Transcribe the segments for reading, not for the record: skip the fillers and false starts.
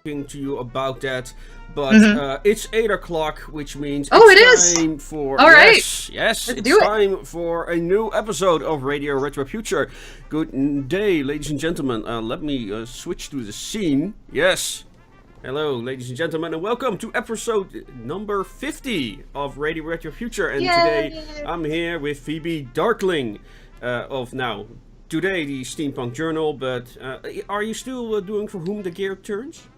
to you about that, but it's 8 o'clock, which means it's time for Let's it's time for a new episode of Radio Retrofuture. Good day, ladies and gentlemen. Let me switch to the scene. Yes. Hello, ladies and gentlemen, and welcome to episode number 50 of Radio Retrofuture. And today I'm here with Phoebe Darqueling of now. Today the Steampunk Journal, but are you still doing For Whom the Gear Turns?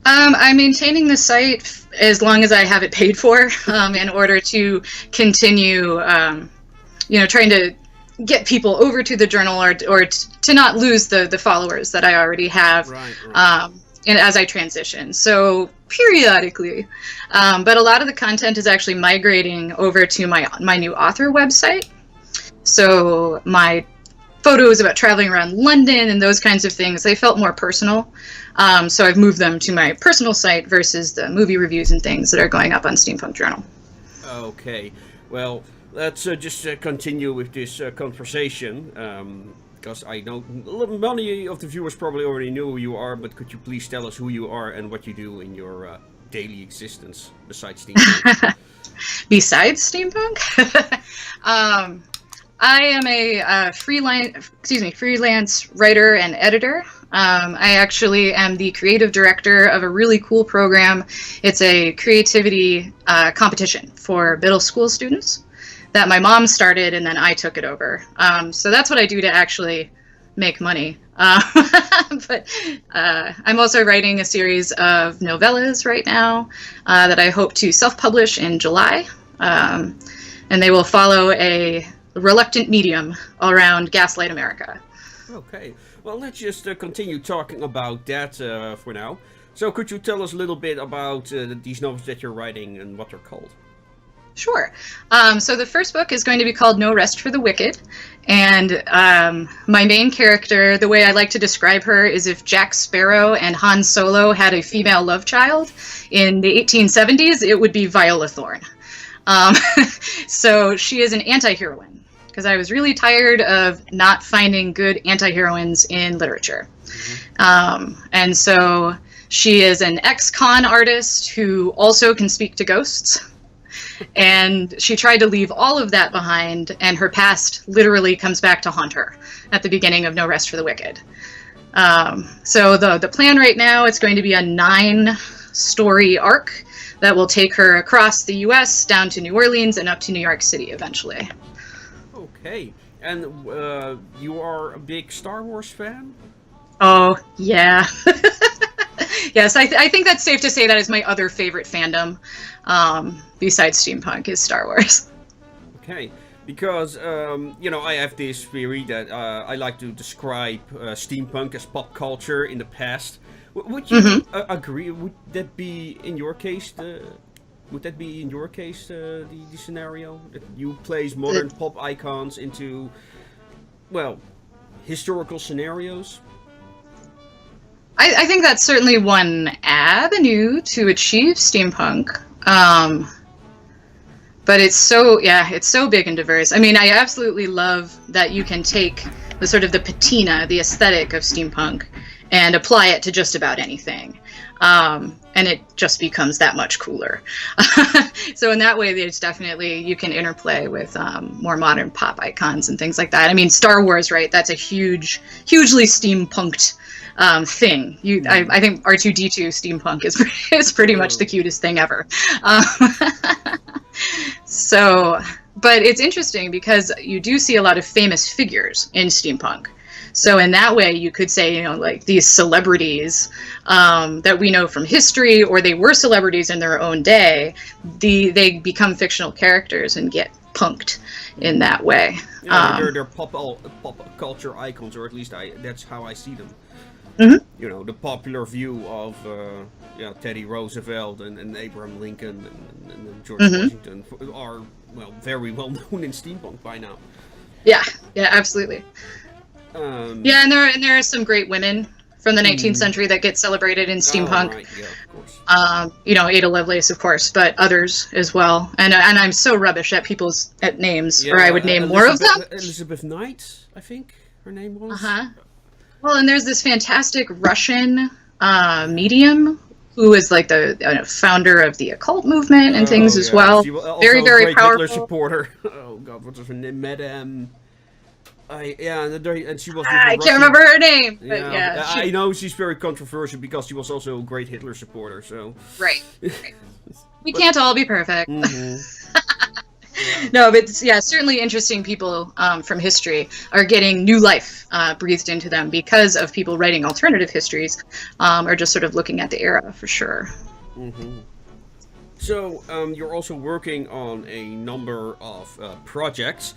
I'm maintaining the site as long as I have it paid for, in order to continue, trying to get people over to the journal or to not lose the followers that I already have, and as I transition. So periodically, but a lot of the content is actually migrating over to my new author website. So my photos about traveling around London and those kinds of things, they felt more personal. So I've moved them to my personal site versus the movie reviews and things that are going up on Steampunk Journal. Okay, well, let's just continue with this conversation, because I know many of the viewers probably already know who you are, but could you please tell us who you are and what you do in your daily existence besides Steampunk? Besides Steampunk? I am a freelance writer and editor. I actually am the creative director of a really cool program. It's a creativity competition for middle school students that my mom started, and then I took it over. So that's what I do to actually make money. But I'm also writing a series of novellas right now that I hope to self-publish in July. And they will follow a reluctant medium around Gaslight America. Okay, well, let's just continue talking about that for now. So could you tell us a little bit about these novels that you're writing and what they're called? Sure. So the first book is going to be called No Rest for the Wicked, and my main character, the way I like to describe her, is if Jack Sparrow and Han Solo had a female love child in the 1870s, it would be Viola Thorne. So she is an anti-heroine, because I was really tired of not finding good anti-heroines in literature. And so she is an ex-con artist who also can speak to ghosts. And she tried to leave all of that behind, and her past literally comes back to haunt her at the beginning of No Rest for the Wicked. So the plan right now, it's going to be a 9-story arc that will take her across the U.S., down to New Orleans, and up to New York City eventually. Okay, and you are a big Star Wars fan? Oh, yeah. Yes, I think that's safe to say that is my other favorite fandom, besides Steampunk, is Star Wars. Okay, because, I have this theory that I like to describe Steampunk as pop culture in the past. Would you agree? Would that be in your case the scenario that you place modern pop icons into, well, historical scenarios? I think that's certainly one avenue to achieve steampunk. But it's so big and diverse. I mean, I absolutely love that you can take the sort of the patina, the aesthetic of steampunk, and apply it to just about anything. And it just becomes that much cooler. So in that way, there's definitely, you can interplay with more modern pop icons and things like that. I mean, Star Wars, right? That's a hugely steampunked thing. I think R2-D2 steampunk is pretty much the cutest thing ever. So, but it's interesting because you do see a lot of famous figures in steampunk. So in that way, you could say, like these celebrities that we know from history, or they were celebrities in their own day, they become fictional characters and get punked in that way. Yeah, they're pop culture icons, or at least that's how I see them. The popular view of Teddy Roosevelt and Abraham Lincoln and George Washington are, very well known in steampunk by now. Yeah, absolutely. And there are some great women from the 19th century that get celebrated in steampunk. Oh, right. Yeah, of course. Ada Lovelace, of course, but others as well. And I'm so rubbish at names, or I would name more of them. Elizabeth Knight, I think her name was. Well, and there's this fantastic Russian medium who is like the founder of the occult movement and things as well. She was also very, very a great powerful Hitler supporter. Oh God, what was her name? Madame. And she was. I can't remember her name, but yeah. I know she's very controversial because she was also a great Hitler supporter. So. Right. We can't all be perfect. Mm-hmm. No, but certainly interesting people from history are getting new life breathed into them because of people writing alternative histories, or just sort of looking at the era for sure. Mm-hmm. So you're also working on a number of projects.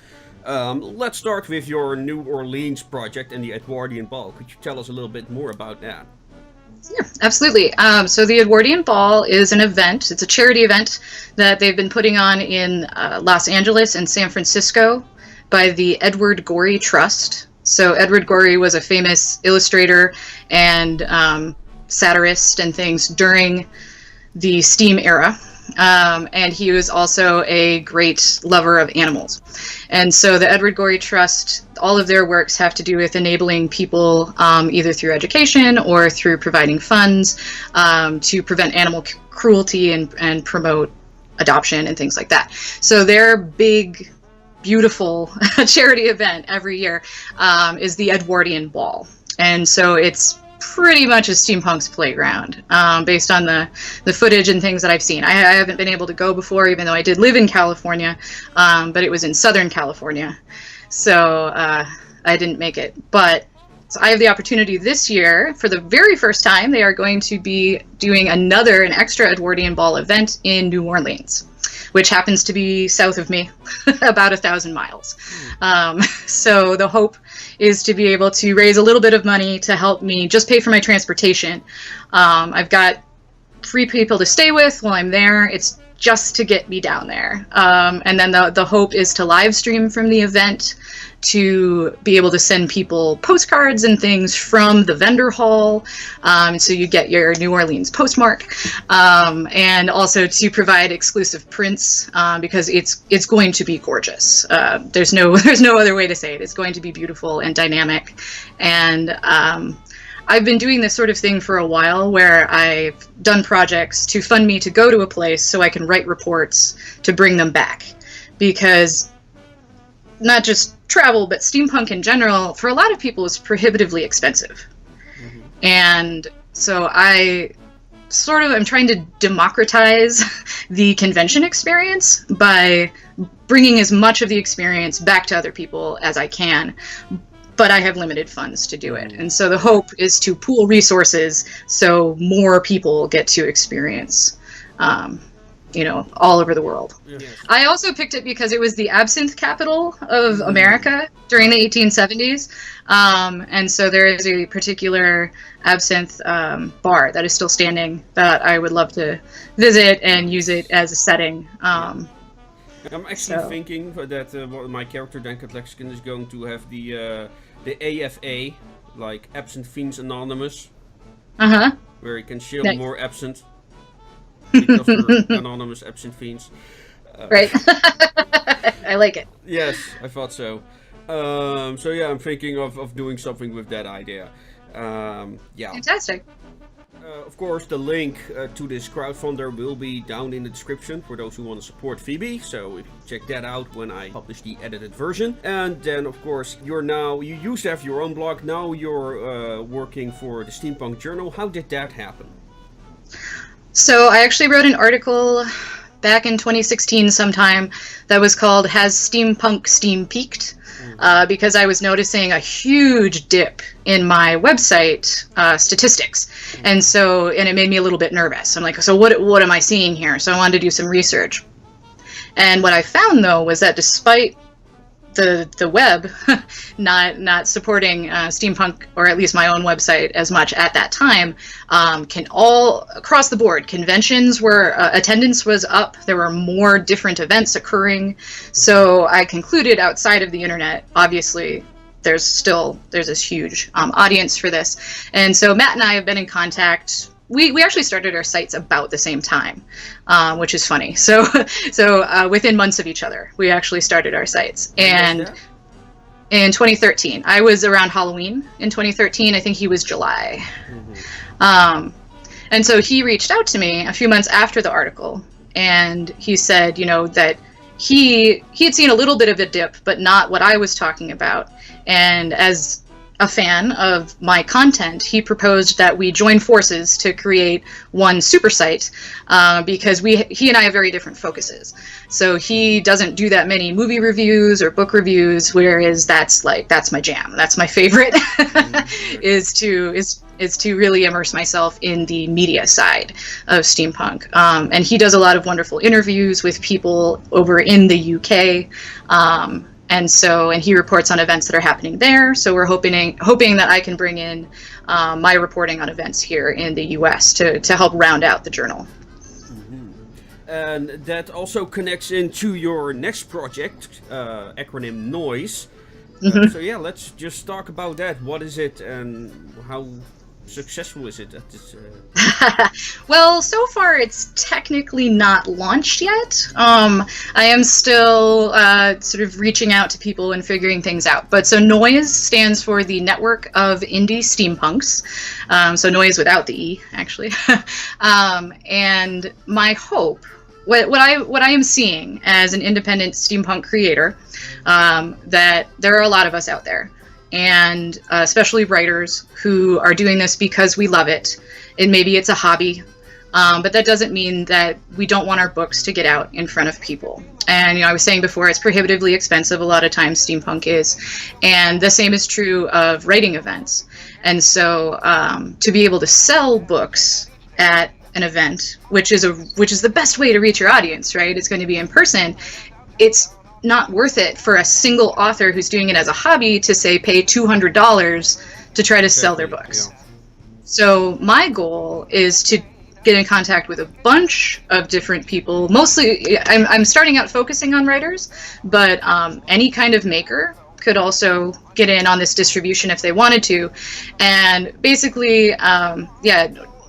Let's start with your New Orleans project and the Edwardian Ball. Could you tell us a little bit more about that? Yeah, absolutely. So the Edwardian Ball is an event. It's a charity event that they've been putting on in Los Angeles and San Francisco by the Edward Gorey Trust. So Edward Gorey was a famous illustrator and satirist and things during the steam era. And he was also a great lover of animals. And so the Edward Gorey Trust, all of their works have to do with enabling people, either through education or through providing funds, to prevent animal cruelty and promote adoption and things like that. So their big, beautiful charity event every year is the Edwardian Ball. And so it's pretty much a steampunk's playground, based on the footage and things that I've seen. I haven't been able to go before, even though I did live in California, but it was in Southern California, so I didn't make it. But so I have the opportunity this year, for the very first time, they are going to be doing an extra Edwardian Ball event in New Orleans, which happens to be south of me, about 1,000 miles. So the hope is to be able to raise a little bit of money to help me just pay for my transportation. I've got 3 people to stay with while I'm there. It's just to get me down there. And then the hope is to live stream from the event, to be able to send people postcards and things from the vendor hall, so you get your New Orleans postmark, and also to provide exclusive prints, because it's going to be gorgeous. There's no other way to say it. It's going to be beautiful and dynamic, and I've been doing this sort of thing for a while, where I've done projects to fund me to go to a place so I can write reports to bring them back, because not just travel, but steampunk in general, for a lot of people, is prohibitively expensive. Mm-hmm. And so I'm trying to democratize the convention experience by bringing as much of the experience back to other people as I can, but I have limited funds to do it. And so the hope is to pool resources so more people get to experience all over the world. Yes. I also picked it because it was the absinthe capital of America during the 1870s. And so there is a particular absinthe bar that is still standing that I would love to visit and use it as a setting. I'm actually thinking that my character, Dankat Lexicon, is going to have the AFA, like Absinthe Fiends Anonymous, where you can shield more absinthe. Because we're anonymous absinthe fiends. Right. I like it. Yes, I thought so. I'm thinking of doing something with that idea. Fantastic. Of course, the link to this crowdfunder will be down in the description for those who want to support Phoebe. So check that out when I publish the edited version. And then, of course, you used to have your own blog. Now you're working for the Steampunk Journal. How did that happen? So I actually wrote an article back in 2016 sometime that was called "Has Steampunk Steam Peaked?" Because I was noticing a huge dip in my website statistics, and it made me a little bit nervous. I'm like, so what am I seeing here? So I wanted to do some research, and what I found though was that despite the web not supporting steampunk, or at least my own website, as much at that time, can all across the board, conventions were attendance was up. There were more different events occurring. So I concluded, outside of the internet, obviously there's this huge audience for this. And so Matt and I have been in contact. We actually started our sites about the same time, which is funny. So within months of each other, we actually started our sites. And in 2013, I was around Halloween in 2013. I think he was July. And so he reached out to me a few months after the article, and he said, that he had seen a little bit of a dip, but not what I was talking about. And as a fan of my content, he proposed that we join forces to create one super site, because he and I have very different focuses. So he doesn't do that many movie reviews or book reviews, whereas that's my jam. That's my favorite, is to really immerse myself in the media side of steampunk. And he does a lot of wonderful interviews with people over in the UK. And he reports on events that are happening there. So we're hoping that I can bring in my reporting on events here in the US to help round out the journal. Mm-hmm. And that also connects into your next project, acronym NOISE. Mm-hmm. So yeah, let's just talk about that. What is it and how successful is it at this? Well, so far it's technically not launched yet. I am still sort of reaching out to people and figuring things out. But so NOISE stands for the Network of Indie Steampunks. So NOISE without the E, actually. And my hope, what I am seeing as an independent steampunk creator, that there are a lot of us out there, and especially writers who are doing this because we love it. And maybe it's a hobby, but that doesn't mean that we don't want our books to get out in front of people. And I was saying before, it's prohibitively expensive. A lot of times steampunk is, and the same is true of writing events. And so to be able to sell books at an event, which is the best way to reach your audience, right? It's going to be in person. It's not worth it for a single author who's doing it as a hobby to say pay $200 to try to sell their books. Yeah. So my goal is to get in contact with a bunch of different people. Mostly, I'm starting out focusing on writers, but any kind of maker could also get in on this distribution if they wanted to, and basically,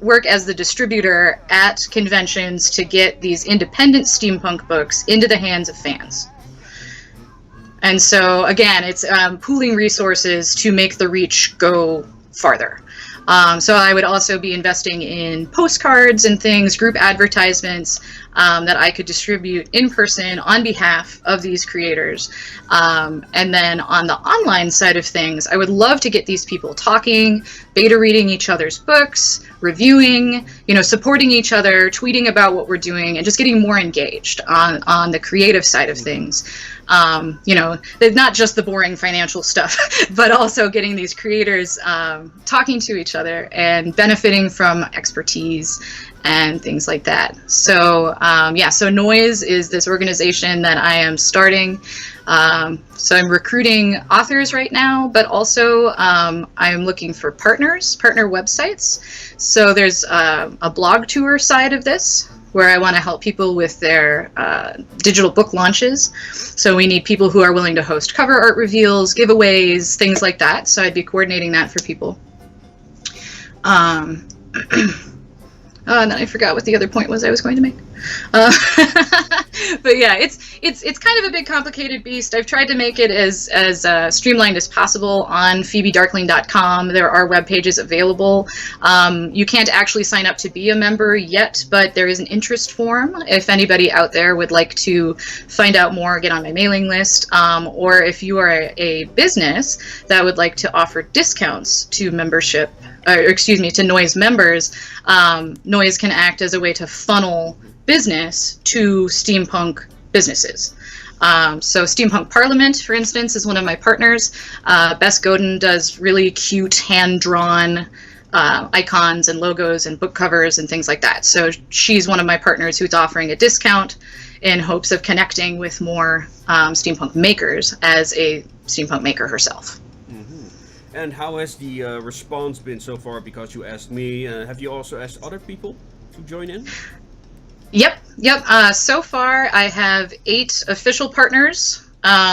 work as the distributor at conventions to get these independent steampunk books into the hands of fans. And so, again, it's pooling resources to make the reach go farther. So I would also be investing in postcards and things, group advertisements that I could distribute in person on behalf of these creators. And then on the online side of things, I would love to get these people talking, beta reading each other's books, reviewing, supporting each other, tweeting about what we're doing, and just getting more engaged on the creative side of things. Not just the boring financial stuff, but also getting these creators talking to each other and benefiting from expertise and things like that. So so NOISE is this organization that I am starting. So I'm recruiting authors right now, but also I'm looking for partner websites. So there's a blog tour side of this, where I want to help people with their digital book launches. So we need people who are willing to host cover art reveals, giveaways, things like that. So I'd be coordinating that for people. And then I forgot what the other point was I was going to make. But yeah, it's kind of a big complicated beast. I've tried to make it as streamlined as possible on phoebedarqueling.com. There are web pages available. You can't actually sign up to be a member yet, but there is an interest form if anybody out there would like to find out more, get on my mailing list, or if you are a business that would like to offer discounts to membership, to NOISE members. NOISE can act as a way to funnel business to steampunk businesses. So Steampunk Parliament, for instance, is one of my partners. Bess Godin does really cute hand-drawn icons and logos and book covers and things like that. So she's one of my partners who's offering a discount in hopes of connecting with more steampunk makers as a steampunk maker herself. And how has the response been so far? Because you asked me, have you also asked other people to join in? Yep. So far, I have 8 official partners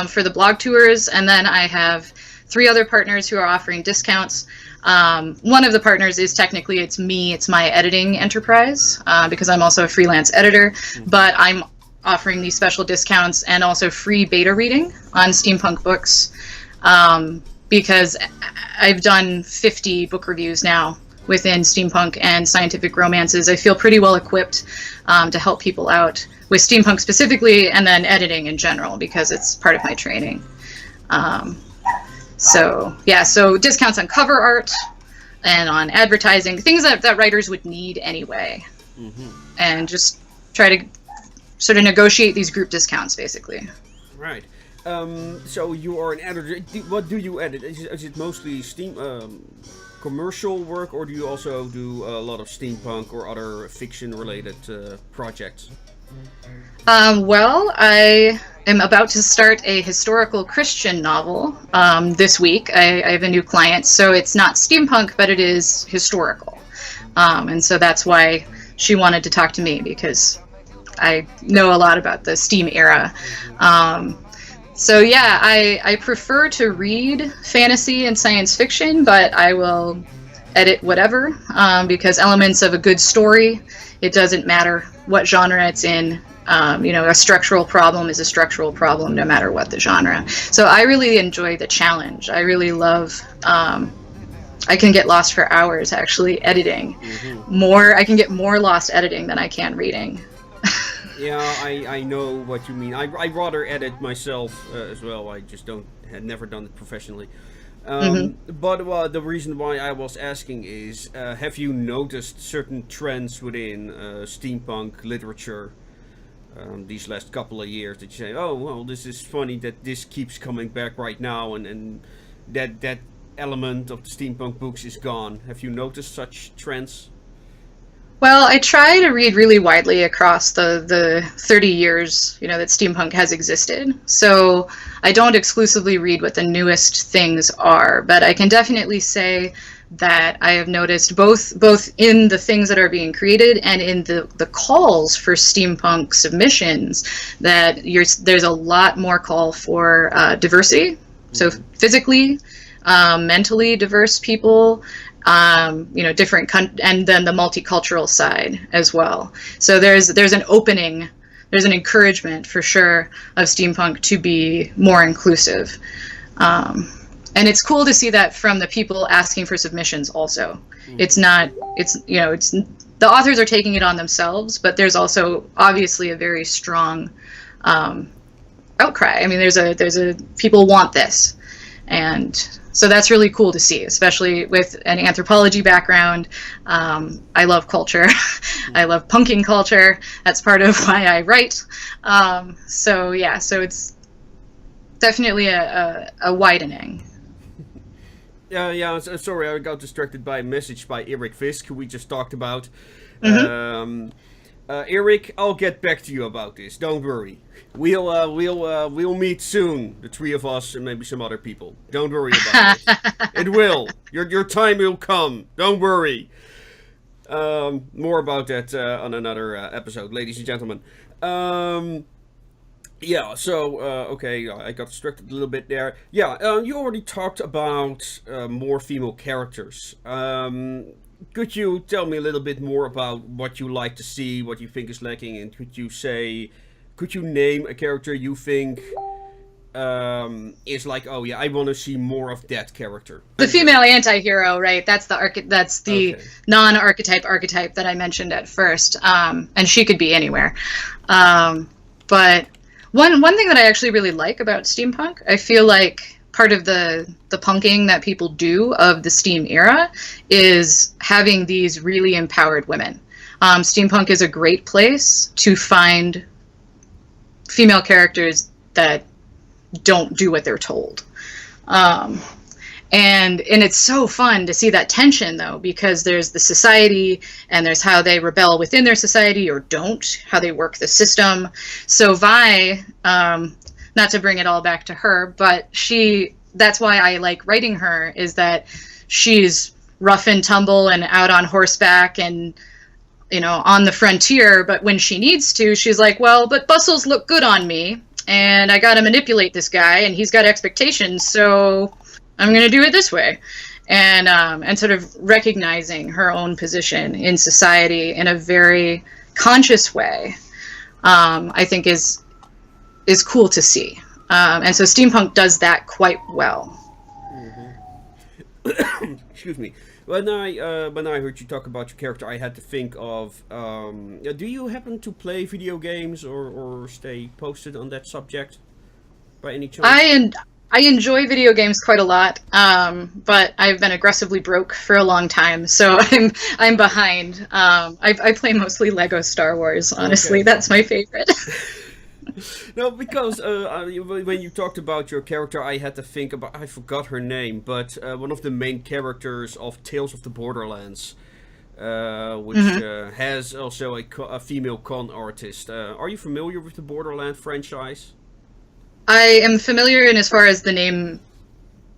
for the blog tours, and then I have 3 other partners who are offering discounts. One of the partners is technically, it's me, it's my editing enterprise, because I'm also a freelance editor, but I'm offering these special discounts and also free beta reading on steampunk books. Because I've done 50 book reviews now within steampunk and scientific romances, I feel pretty well equipped to help people out with steampunk specifically, and then editing in general, because it's part of my training. So discounts on cover art and on advertising, things that writers would need anyway. And just try to sort of negotiate these group discounts, basically. Right. So you are an editor. What do you edit? Is it mostly commercial work, or do you also do a lot of steampunk or other fiction-related projects? Well, I am about to start a historical Christian novel this week. I have a new client, so it's not steampunk, but it is historical. And so that's why she wanted to talk to me, because I know a lot about the Steam era. So yeah, I prefer to read fantasy and science fiction, but I will edit whatever, because elements of a good story, it doesn't matter what genre it's in. A structural problem is a structural problem no matter what the genre. So I really enjoy the challenge. I really love, I can get lost for hours actually editing. I can get more lost editing than I can reading. Yeah, I know what you mean. I rather edit myself as well. I just had never done it professionally. But the reason why I was asking is, have you noticed certain trends within steampunk literature these last couple of years that you say, oh, well, this is funny that this keeps coming back right now, and that element of the steampunk books is gone? Have you noticed such trends? Well, I try to read really widely across the 30 years, that steampunk has existed. So I don't exclusively read what the newest things are, but I can definitely say that I have noticed both in the things that are being created and in the calls for steampunk submissions that there's a lot more call for diversity. So physically, mentally diverse people, different and then the multicultural side as well. So there's an opening, there's an encouragement for sure of steampunk to be more inclusive. And it's cool to see that from the people asking for submissions also. It's the authors are taking it on themselves, but there's also obviously a very strong outcry. I mean, there's a people want this. And so that's really cool to see, especially with an anthropology background. I love culture. I love punking culture. That's part of why I write. So it's definitely a widening. Yeah. Sorry, I got distracted by a message by Eric Fisk, who we just talked about. Eric, I'll get back to you about this. Don't worry. We'll meet soon, the three of us and maybe some other people. Don't worry about it. It will. Your time will come. Don't worry. More about that on another episode, ladies and gentlemen. Okay, I got distracted a little bit there. You already talked about more female characters. Could you tell me a little bit more about what you like to see, what you think is lacking, and could you name a character you think is like, oh yeah, I want to see more of that character? The female anti-hero, right? That's the non-archetype archetype that I mentioned at first, and she could be anywhere. But one thing that I actually really like about steampunk, I feel like part of the punking that people do of the Steam era is having these really empowered women. Steampunk is a great place to find female characters that don't do what they're told. And it's so fun to see that tension, though, because there's the society and there's how they rebel within their society or don't, how they work the system. So Vi, not to bring it all back to her, but that's why I like writing her, is that she's rough and tumble and out on horseback and, on the frontier. But when she needs to, she's like, well, but bustles look good on me and I got to manipulate this guy and he's got expectations. So I'm going to do it this way. And sort of recognizing her own position in society in a very conscious way, I think is cool to see. And so steampunk does that quite well. excuse me. When I heard you talk about your character, I had to think of. Do you happen to play video games or stay posted on that subject by any chance? I enjoy video games quite a lot, but I've been aggressively broke for a long time, so I'm behind. I play mostly Lego Star Wars. Honestly, Okay. that's my favorite. No, because when you talked about your character, I had to think about. I forgot her name, but one of the main characters of Tales of the Borderlands, which has also a female con artist. Are you familiar with the Borderland franchise? I am familiar in as far as the name.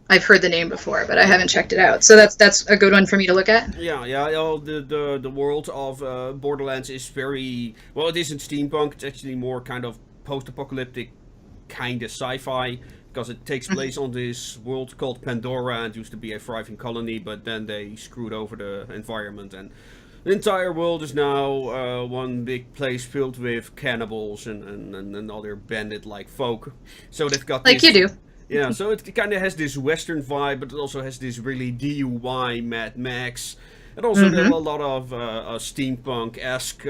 I've heard the name before, but I haven't checked it out. So that's a good one for me to look at. Yeah. The world of Borderlands is very well. It isn't steampunk. It's actually more kind of post-apocalyptic, kind of sci-fi, because it takes place on this world called Pandora, and used to be a thriving colony, but then they screwed over the environment, and the entire world is now one big place filled with cannibals and other bandit-like folk. So they've got Like this, you do. yeah, so it kind of has this Western vibe, but it also has this really DIY Mad Max. And also there are a lot of steampunk-esque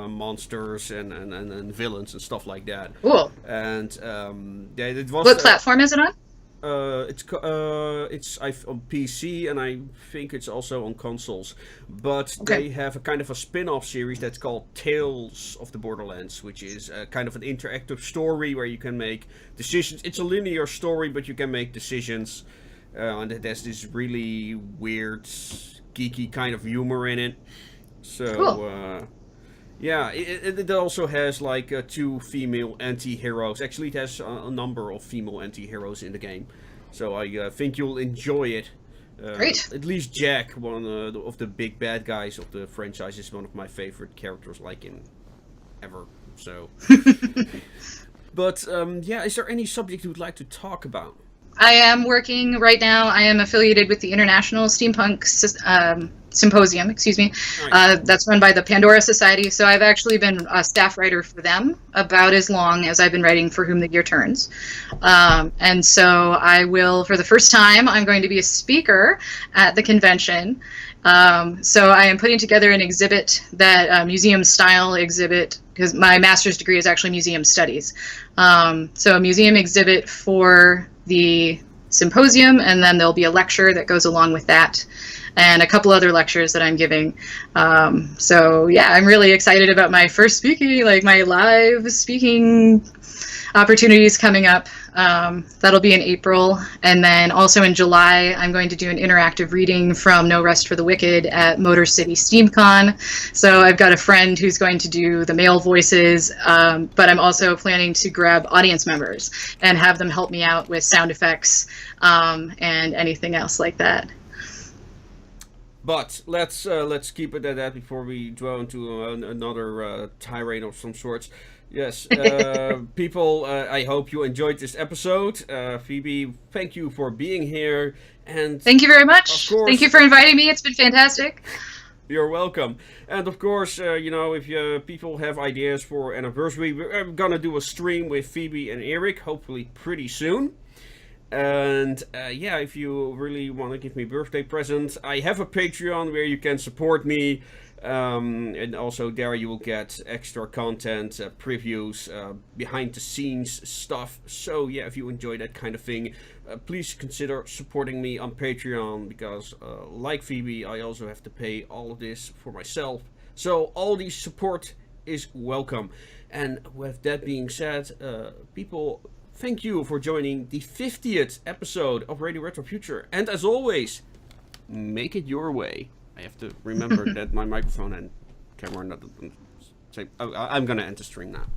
monsters and villains and stuff like that. Cool. And yeah, it was. What platform is it on? It's on PC, and I think it's also on consoles. But they have a kind of a spin-off series that's called Tales of the Borderlands, which is kind of an interactive story where you can make decisions. It's a linear story, but you can make decisions, and it has this really weird, geeky kind of humor in it. So. Cool. Yeah, it also has like 2 female anti-heroes. Actually, it has a number of female anti-heroes in the game. So I think you'll enjoy it. Great. At least Jack, one of the big bad guys of the franchise, is one of my favorite characters, like in ever. So, but yeah, is there any subject you would like to talk about? I am working right now. I am affiliated with the International Steampunks Symposium, excuse me. Nice. That's run by the Pandora Society. So I've actually been a staff writer for them about as long as I've been writing For Whom the Year Turns. And so I will, for the first time, I'm going to be a speaker at the convention. So I am putting together an exhibit, that museum style exhibit, because my master's degree is actually museum studies. So a museum exhibit for the symposium, and then there'll be a lecture that goes along with that, and a couple other lectures that I'm giving. So yeah, I'm really excited about my first speaking, like my live speaking opportunities coming up. That'll be in April, and then also in July I'm going to do an interactive reading from No Rest for the Wicked at Motor City SteamCon. So I've got a friend who's going to do the male voices, but I'm also planning to grab audience members and have them help me out with sound effects and anything else like that. But let's keep it at that before we draw into another tirade of some sorts. Yes, people, I hope you enjoyed this episode. Phoebe, thank you for being here. And thank you very much. Of course, thank you for inviting me. It's been fantastic. You're welcome. And of course, you know, if people have ideas for anniversary, we're gonna do a stream with Phoebe and Eric, hopefully pretty soon. And yeah, if you really want to give me birthday presents, I have a Patreon where you can support me. And also there you will get extra content, previews, behind the scenes stuff. So yeah, if you enjoy that kind of thing, please consider supporting me on Patreon, because like Phoebe, I also have to pay all of this for myself. So all the support is welcome. And with that being said, people, thank you for joining the 50th episode of Radio Retrofuture. And as always, make it your way. I have to remember that my microphone and camera are not... I'm gonna end the stream now.